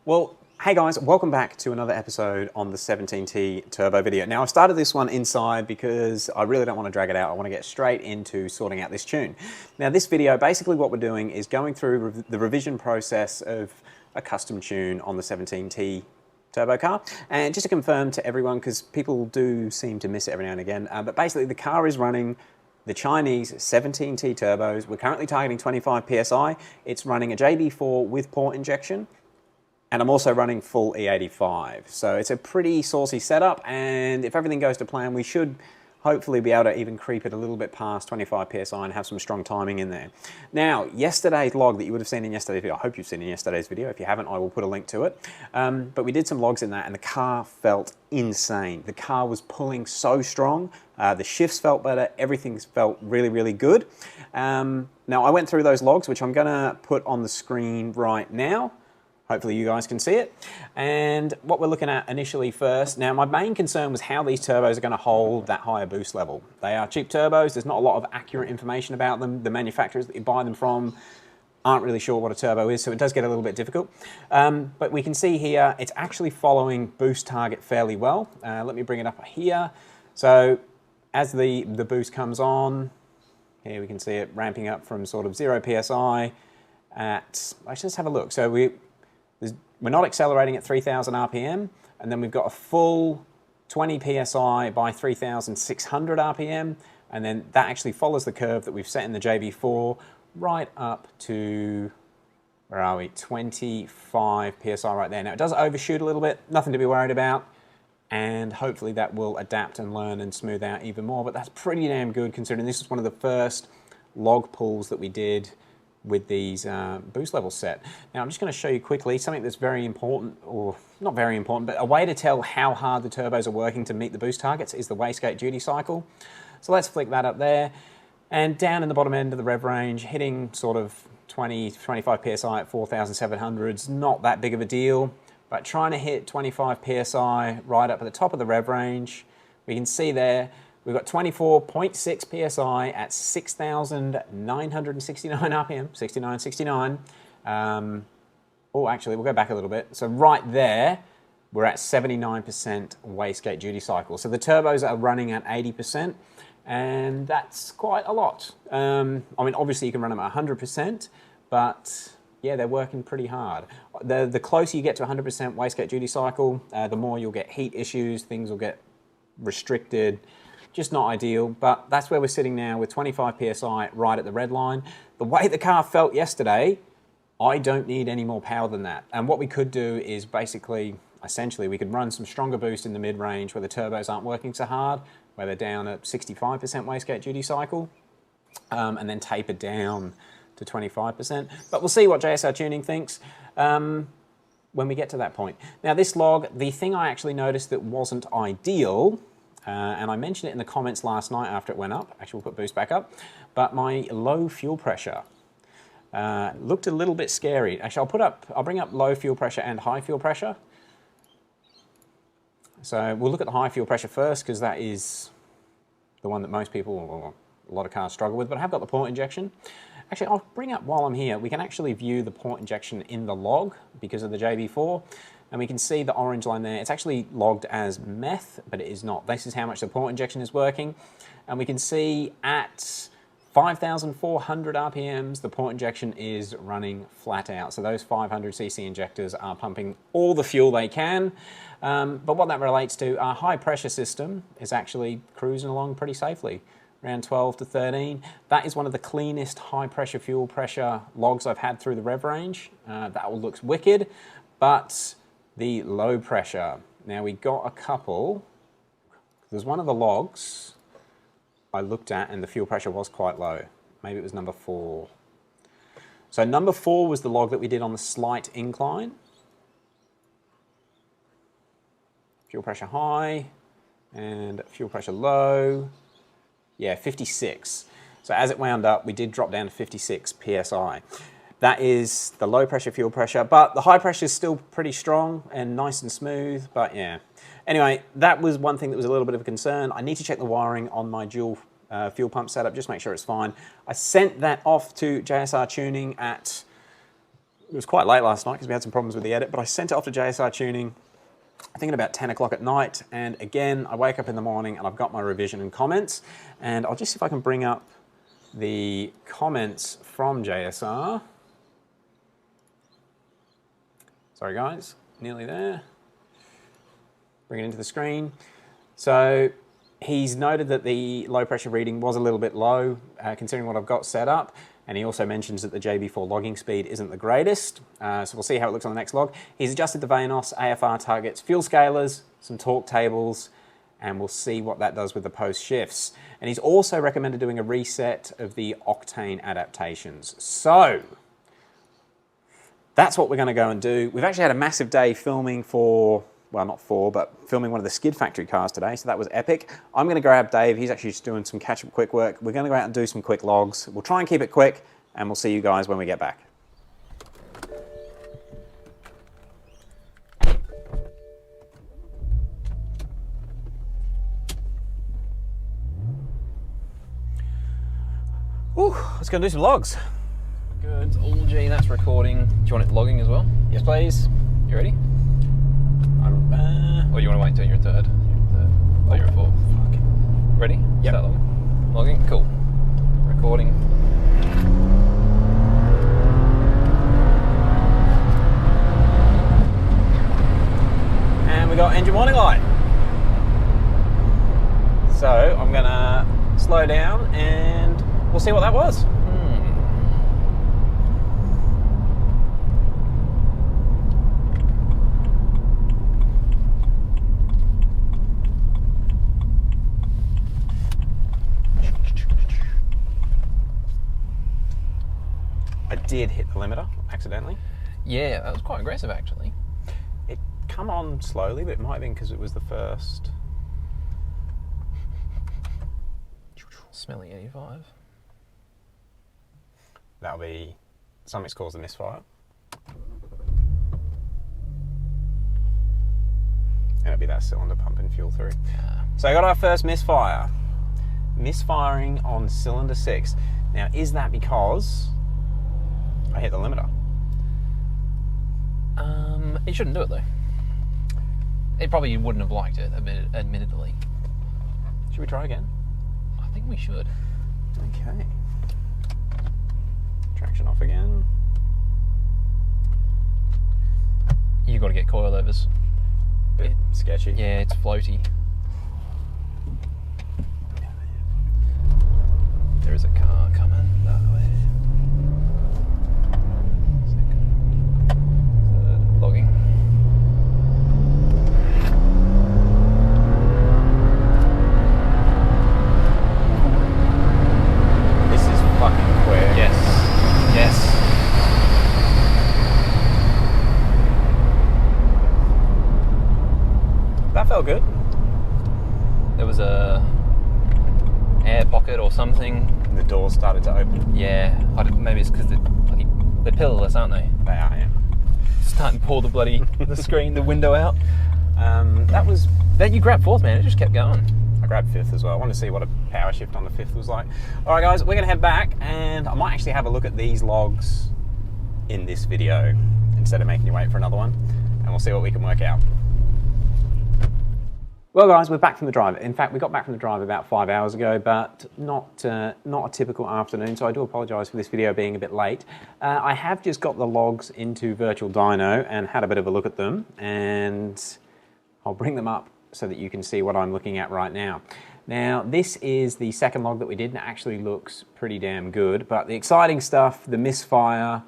Well, hey guys, welcome back to another episode on the 17T Turbo video. Now, I've started this one inside because I really don't want to drag it out. I want to get straight into sorting out this tune. Now, this video, basically what we're doing is going through the revision process of a custom tune on the 17T turbo car. And just to confirm to everyone, because people do seem to miss it every now and again, but basically the car is running the Chinese 17T turbos. We're currently targeting 25 PSI. It's running a JB4 with port injection. And I'm also running full E85. So it's a pretty saucy setup, and if everything goes to plan, we should hopefully be able to even creep it a little bit past 25 PSI and have some strong timing in there. Now, yesterday's log that you would have seen in yesterday's video, I hope you've seen in yesterday's video. If you haven't, I will put a link to it. But we did some logs in that, and the car felt insane. The car was pulling so strong. The shifts felt better. Everything felt really, really good. Now, I went through those logs, which I'm gonna put on the screen right now. Hopefully you guys can see it. And what we're looking at initially first, now my main concern was how these turbos are going to hold that higher boost level. They are cheap turbos, there's not a lot of accurate information about them. The manufacturers that you buy them from aren't really sure what a turbo is, so it does get a little bit difficult. But we can see here, it's actually following boost target fairly well. Let me bring it up here. So as the boost comes on, here we can see it ramping up from sort of 0 PSI at, let's just have a look. So we're not accelerating at 3,000 RPM, and then we've got a full 20 PSI by 3,600 RPM, and then that actually follows the curve that we've set in the JB4 right up to, where are we, 25 PSI right there. Now it does overshoot a little bit, nothing to be worried about, and hopefully that will adapt and learn and smooth out even more, but that's pretty damn good considering this is one of the first log pulls that we did with these boost levels set. Now I'm just going to show you quickly something that's very important, or not very important, but a way to tell how hard the turbos are working to meet the boost targets is the wastegate duty cycle. So let's flick that up there, and down in the bottom end of the rev range, hitting sort of 20-25 PSI at 4,700 is not that big of a deal, but trying to hit 25 PSI right up at the top of the rev range, we can see there we've got 24.6 PSI at 6,969 RPM, 6969. Oh, actually, we'll go back a little bit. So right there, we're at 79% wastegate duty cycle. So the turbos are running at 80%, and that's quite a lot. I mean, obviously you can run them at 100%, but yeah, they're working pretty hard. The closer you get to 100% wastegate duty cycle, the more you'll get heat issues, things will get restricted. Just not ideal, but that's where we're sitting now with 25 PSI right at the red line. The way the car felt yesterday, I don't need any more power than that. And what we could do is basically, essentially, we could run some stronger boost in the mid-range where the turbos aren't working so hard, where they're down at 65% wastegate duty cycle, and then taper down to 25%. But we'll see what JSR Tuning thinks when we get to that point. Now this log, the thing I actually noticed that wasn't ideal, and I mentioned it in the comments last night after it went up. Actually, we'll put boost back up. But my low fuel pressure looked a little bit scary. Actually, I'll bring up low fuel pressure and high fuel pressure. So we'll look at the high fuel pressure first because that is the one that most people, or a lot of cars struggle with. But I have got the port injection. Actually, I'll bring up while I'm here. We can actually view the port injection in the log because of the JB4. And we can see the orange line there. It's actually logged as meth, but it is not. This is how much the port injection is working. And we can see at 5,400 RPMs, the port injection is running flat out. So those 500cc injectors are pumping all the fuel they can. But what that relates to, our high pressure system is actually cruising along pretty safely, around 12 to 13. That is one of the cleanest high pressure fuel pressure logs I've had through the rev range. That all looks wicked, but the low pressure. Now we got a couple. There's one of the logs I looked at and the fuel pressure was quite low. Maybe it was number 4. So number 4 was the log that we did on the slight incline. Fuel pressure high and fuel pressure low. Yeah, 56. So as it wound up, we did drop down to 56 PSI. That is the low pressure fuel pressure, but the high pressure is still pretty strong and nice and smooth, but yeah. Anyway, that was one thing that was a little bit of a concern. I need to check the wiring on my dual fuel pump setup, just make sure it's fine. I sent that off to JSR Tuning at It was quite late last night because we had some problems with the edit, but I sent it off to JSR Tuning, I think at about 10 o'clock at night, and again, I wake up in the morning and I've got my revision and comments, and I'll just see if I can bring up the comments from JSR. Sorry guys, nearly there. Bring it into the screen. So he's noted that the low pressure reading was a little bit low, considering what I've got set up. And he also mentions that the JB4 logging speed isn't the greatest. So we'll see how it looks on the next log. He's adjusted the VANOS, AFR targets, fuel scalers, some torque tables, and we'll see what that does with the post shifts. And he's also recommended doing a reset of the octane adaptations. So that's what we're going to go and do. We've actually had a massive day filming for, well, not for, but filming one of the Skid Factory cars today, so that was epic. I'm going to grab Dave. He's actually just doing some catch-up quick work. We're going to go out and do some quick logs. We'll try and keep it quick, and we'll see you guys when we get back. Ooh, let's go and do some logs. Good. All G, that's recording. Do you want it logging as well? Yes, please. You ready? Or you want to wait until you're at third? Oh, you're at fourth. Ready? Yep. Start logging. Logging? Cool. Recording. And we got engine warning light. So I'm going to slow down and we'll see what that was. I did hit the limiter accidentally. Yeah, that was quite aggressive actually. It come on slowly, but it might have been because it was the first. Smelly 85. That'll be something's caused a misfire. And it'll be that cylinder pumping fuel through. So I got our first misfire. Misfiring on cylinder 6. Now, is that because I hit the limiter? It shouldn't do it though. It probably wouldn't have liked it, admittedly. Should we try again? I think we should. Okay. Traction off again. You got to get coilovers. Bit sketchy. Yeah, it's floaty. There is a car coming that way. Logging. This is fucking quick. Yes. Yes. That felt good. There was a air pocket or something. And the door started to open. Yeah. Maybe it's because they're pillarless, aren't they? They are, yeah. Starting to pull the screen, the window out. Then you grabbed fourth, man. It just kept going. I grabbed fifth as well. I wanted to see what a power shift on the fifth was like. All right, guys, we're going to head back, and I might actually have a look at these logs in this video instead of making you wait for another one, and we'll see what we can work out. Well, guys, we're back from the drive. In fact, we got back from the drive about 5 hours ago, but not a typical afternoon, so I do apologise for this video being a bit late. I have just got the logs into Virtual Dyno and had a bit of a look at them, and I'll bring them up so that you can see what I'm looking at right now. Now, this is the second log that we did, and it actually looks pretty damn good, but the exciting stuff, the misfire,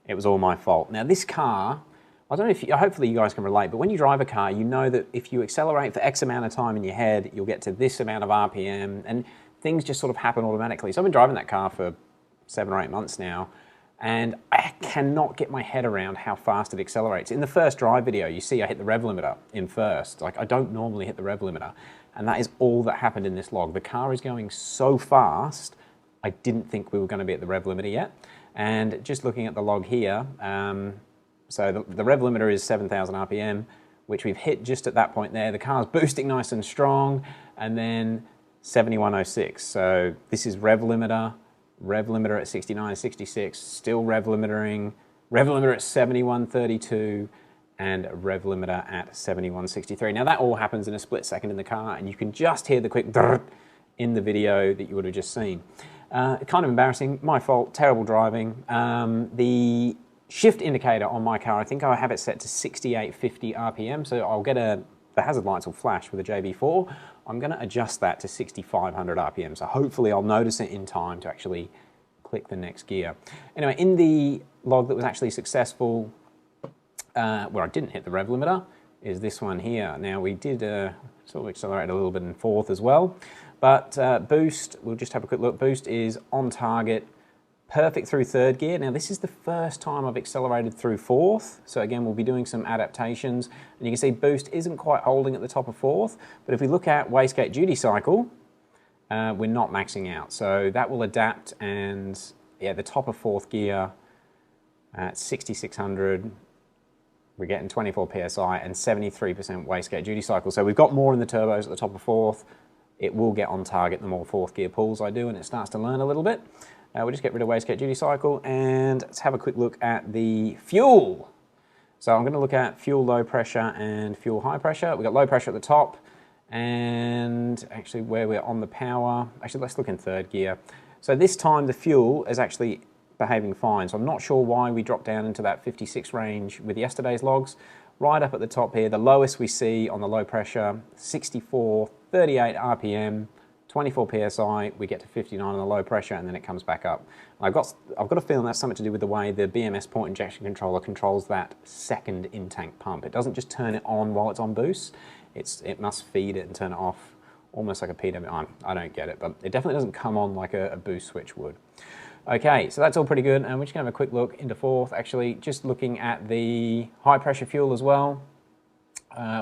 it was all my fault. Now, this car, I don't know if hopefully you guys can relate, but when you drive a car, you know that if you accelerate for X amount of time in your head, you'll get to this amount of RPM, and things just sort of happen automatically. So I've been driving that car for 7 or 8 months now, and I cannot get my head around how fast it accelerates. In the first drive video, you see I hit the rev limiter in first. Like, I don't normally hit the rev limiter, and that is all that happened in this log. The car is going so fast, I didn't think we were going to be at the rev limiter yet. And just looking at the log here, so the rev limiter is 7,000 RPM, which we've hit just at that point there. The car's boosting nice and strong, and then 7106. So this is rev limiter at 69, 66, still rev limitering, rev limiter at 7132, and rev limiter at 7163. Now that all happens in a split second in the car, and you can just hear the quick drrrt in the video that you would have just seen. Kind of embarrassing, my fault, terrible driving. The shift indicator on my car, I think I have it set to 6850 RPM, so I'll get the hazard lights will flash with a JB4. I'm going to adjust that to 6500 RPM, so hopefully I'll notice it in time to actually click the next gear. Anyway, in the log that was actually successful, where I didn't hit the rev limiter, is this one here. Now we did sort of accelerate a little bit in fourth as well, but boost, we'll just have a quick look. Boost is on target, perfect through third gear. Now this is the first time I've accelerated through fourth, so again we'll be doing some adaptations, and you can see boost isn't quite holding at the top of fourth, but if we look at wastegate duty cycle, we're not maxing out, so that will adapt, and yeah, the top of fourth gear at 6600, we're getting 24 PSI and 73% wastegate duty cycle. So we've got more in the turbos at the top of fourth. It will get on target the more fourth gear pulls I do, and it starts to learn a little bit. We'll just get rid of wastegate duty cycle, and let's have a quick look at the fuel. So I'm going to look at fuel low pressure and fuel high pressure. We've got low pressure at the top, and actually where we're on the power, actually let's look in third gear. So this time the fuel is actually behaving fine, so I'm not sure why we dropped down into that 56 range with yesterday's logs. Right up at the top here, the lowest we see on the low pressure, 64, 38 RPM, 24 PSI, we get to 59 on the low pressure, and then it comes back up. I've got a feeling that's something to do with the way the BMS point injection controller controls that second in-tank pump. It doesn't just turn it on while it's on boost, it must feed it and turn it off, almost like a PWM. I don't get it, but it definitely doesn't come on like a boost switch would. Okay, so that's all pretty good, and we're just going to have a quick look into fourth. Actually, just looking at the high pressure fuel as well.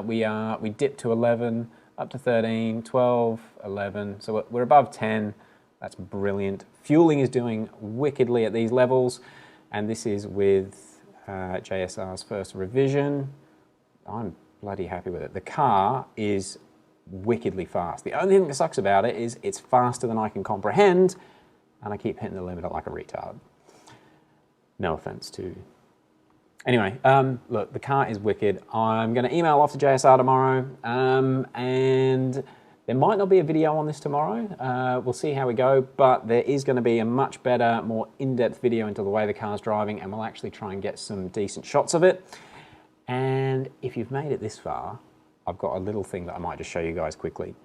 We dipped to 11, up to 13, 12, 11, so we're above 10. That's brilliant. Fueling is doing wickedly at these levels, and this is with JSR's first revision. I'm bloody happy with it. The car is wickedly fast. The only thing that sucks about it is it's faster than I can comprehend, and I keep hitting the limiter like a retard. No offense to... Anyway, look, the car is wicked. I'm going to email off to JSR tomorrow, and there might not be a video on this tomorrow. We'll see how we go, but there is going to be a much better, more in-depth video into the way the car's driving, and we'll actually try and get some decent shots of it. And if you've made it this far, I've got a little thing that I might just show you guys quickly.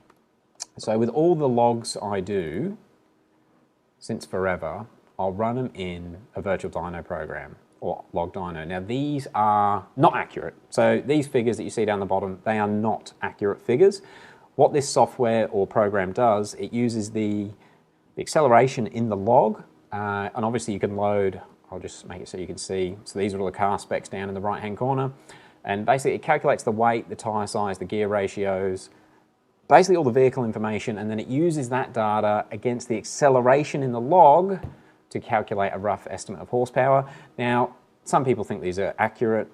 So with all the logs I do, since forever, I'll run them in a virtual dyno program, or log dyno. Now these are not accurate. So these figures that you see down the bottom, they are not accurate figures. What this software or program does, it uses the acceleration in the log, and obviously you can load, I'll just make it so you can see, so these are all the car specs down in the right hand corner, and basically it calculates the weight, the tyre size, the gear ratios, basically all the vehicle information, and then it uses that data against the acceleration in the log to calculate a rough estimate of horsepower. Now, some people think these are accurate.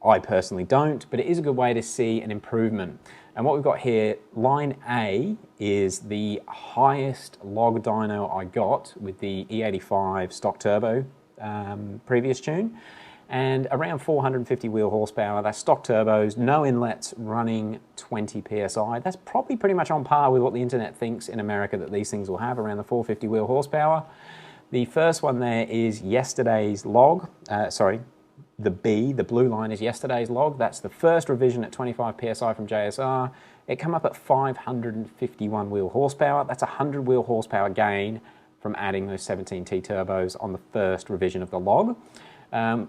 I personally don't, but it is a good way to see an improvement. And what we've got here, line A is the highest log dyno I got with the E85 stock turbo previous tune, and around 450 wheel horsepower. That's stock turbos, no inlets, running 20 PSI. That's probably pretty much on par with what the internet thinks in America that these things will have, around the 450 wheel horsepower. The first one there is yesterday's log, the B, the blue line is yesterday's log. That's the first revision at 25 PSI from JSR. It came up at 551 wheel horsepower. That's a 100 wheel horsepower gain from adding those 17T turbos on the first revision of the log.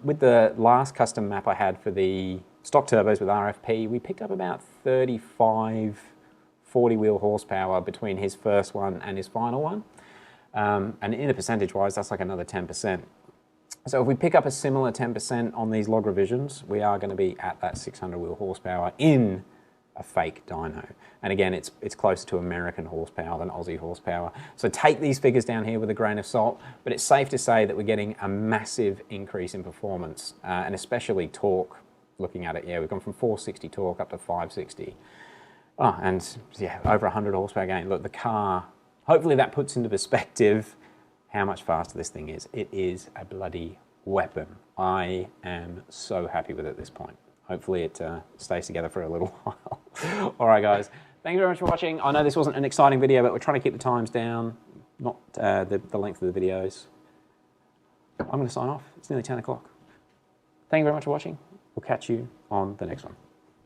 With the last custom map I had for the stock turbos with RFP, we picked up about 35, 40 wheel horsepower between his first one and his final one. And in a percentage-wise, that's like another 10%. So if we pick up a similar 10% on these log revisions, we are going to be at that 600 wheel horsepower in a fake dyno. And again, it's closer to American horsepower than Aussie horsepower. So take these figures down here with a grain of salt, but it's safe to say that we're getting a massive increase in performance, and especially torque. Looking at it, yeah, we've gone from 460 torque up to 560. Oh, and yeah, over 100 horsepower gain. Look, the car, hopefully that puts into perspective how much faster this thing is. It is a bloody weapon. I am so happy with it at this point. Hopefully it stays together for a little while. All right, guys. Thank you very much for watching. I know this wasn't an exciting video, but we're trying to keep the times down, not the length of the videos. I'm going to sign off. It's nearly 10 o'clock. Thank you very much for watching. We'll catch you on the next one.